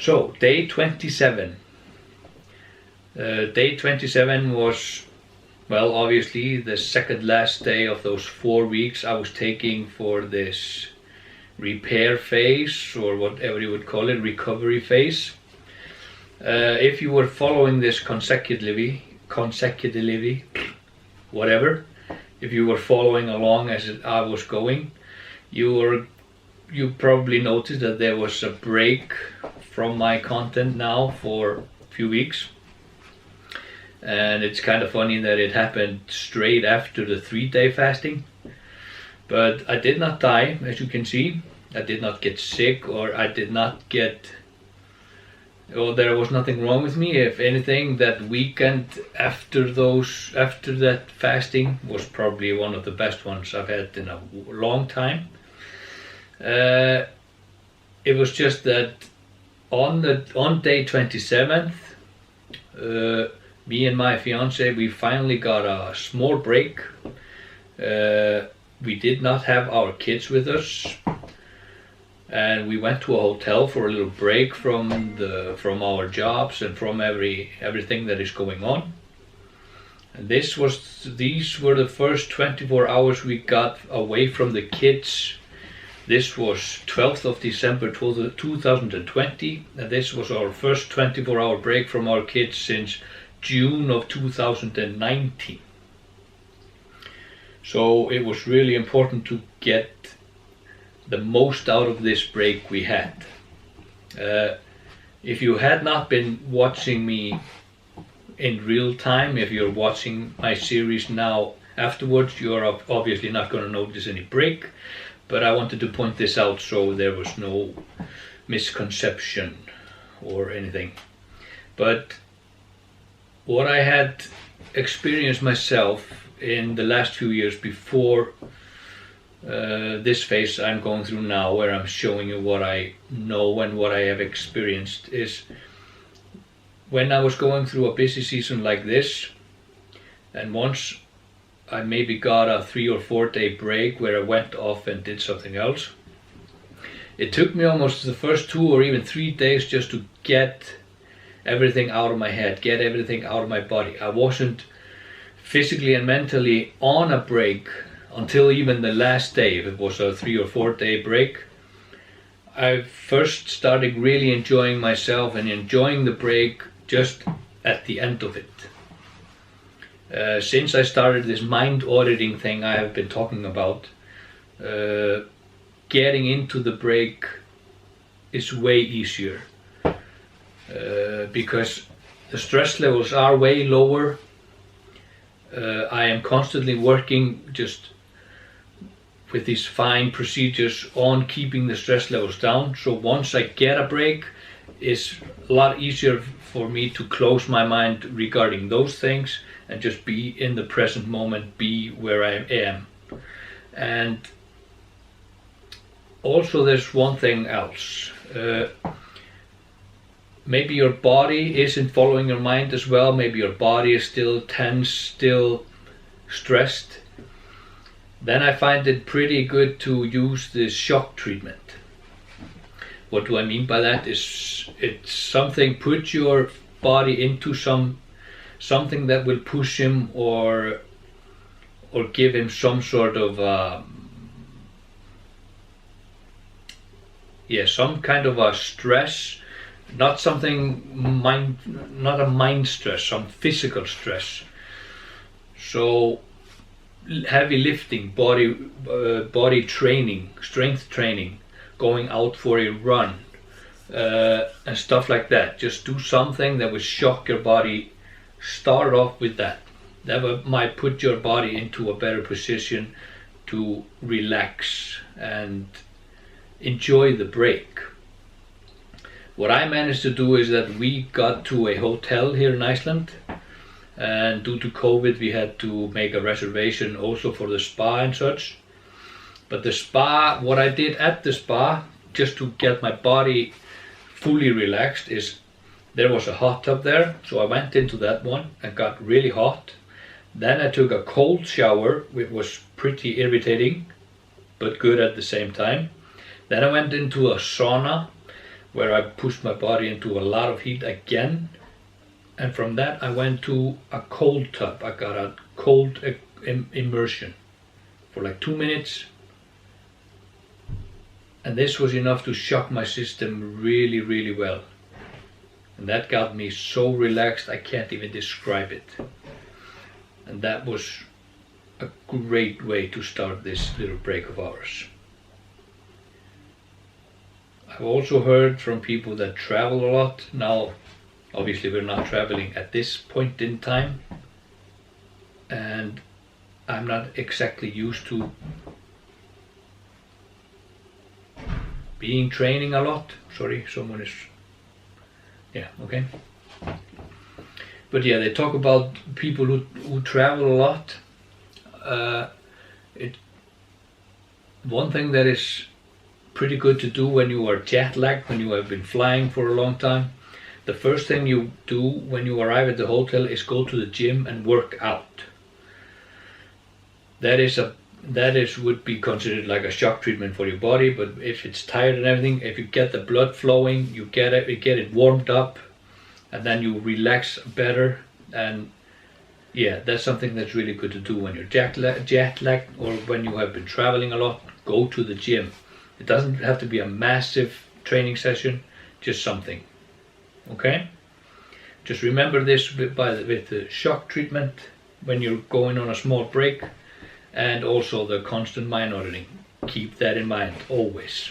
So, day 27. Day 27 was, well, obviously the second last day of those 4 weeks I was taking for this repair phase, or whatever you would call it, recovery phase. If you were following this consecutively, whatever, if you were following along as I was going, you probably noticed that there was a break from my content now for a few weeks. And it's kind of funny that it happened straight after the 3-day fasting. But I did not die, as you can see. I did not get sick, or I did not get... Well, there was nothing wrong with me. If anything, that weekend after that fasting was probably one of the best ones I've had in a long time. It was just that on day 27th, me and my fiance, we finally got a small break. We did not have our kids with us, and we went to a hotel for a little break from our jobs and from everything that is going on. And these were the first 24 hours we got away from the kids. This was 12th of December 2020, and this was our first 24-hour break from our kids since June of 2019. So it was really important to get the most out of this break we had. If you had not been watching me in real time, if you're watching my series now afterwards, you're obviously not going to notice any break, but I wanted to point this out so there was no misconception or anything. But what I had experienced myself in the last few years before this phase I'm going through now, where I'm showing you what I know and what I have experienced, is when I was going through a busy season like this, and once I maybe got a 3 or 4 day break where I went off and did something else, it took me almost the first 2 or even 3 days just to get everything out of my head, get everything out of my body. I wasn't physically and mentally on a break until even the last day. If it was a 3 or 4 day break, I first started really enjoying myself and enjoying the break just at the end of it. Since I started this mind auditing thing I have been talking about, getting into the break is way easier, because the stress levels are way lower. I am constantly working just with these fine procedures on keeping the stress levels down. So once I get a break, it's a lot easier for me to close my mind regarding those things and just be in the present moment, be where I am. And also there's one thing else. Maybe your body isn't following your mind as well. Maybe your body is still tense, still stressed. Then I find it pretty good to use this shock treatment. What do I mean by that? It's something, put your body into something that will push him or give him some sort of some kind of a stress. Not a mind stress, some physical stress. So heavy lifting, body training, strength training, going out for a run, and stuff like that. Just do something that will shock your body. Start off with that. That might put your body into a better position to relax and enjoy the break. What I managed to do is that we got to a hotel here in Iceland, and due to COVID we had to make a reservation also for the spa and such. But the spa, what I did at the spa, just to get my body fully relaxed, is there was a hot tub there, so I went into that one and got really hot. Then I took a cold shower, which was pretty irritating but good at the same time. Then I went into a sauna where I pushed my body into a lot of heat again. And from that I went to a cold tub. I got a cold immersion for like 2 minutes. And this was enough to shock my system really, really well. And that got me so relaxed I can't even describe it. And that was a great way to start this little break of ours. I've also heard from people that travel a lot. Now, obviously we're not traveling at this point in time, and I'm not exactly used to being training a lot. Sorry, someone is, yeah, okay. But yeah, they talk about people who travel a lot. One thing that is pretty good to do when you are jet lagged, when you have been flying for a long time, the first thing you do when you arrive at the hotel is go to the gym and work out. That would be considered like a shock treatment for your body, but if it's tired and everything, if you get the blood flowing, you get it warmed up, and then you relax better. And yeah, that's something that's really good to do when you're jet lagged or when you have been traveling a lot. Go to the gym. It doesn't have to be a massive training session, just something. Okay? Just remember this with the shock treatment when you're going on a small break, and also the constant mind auditing. Keep that in mind always.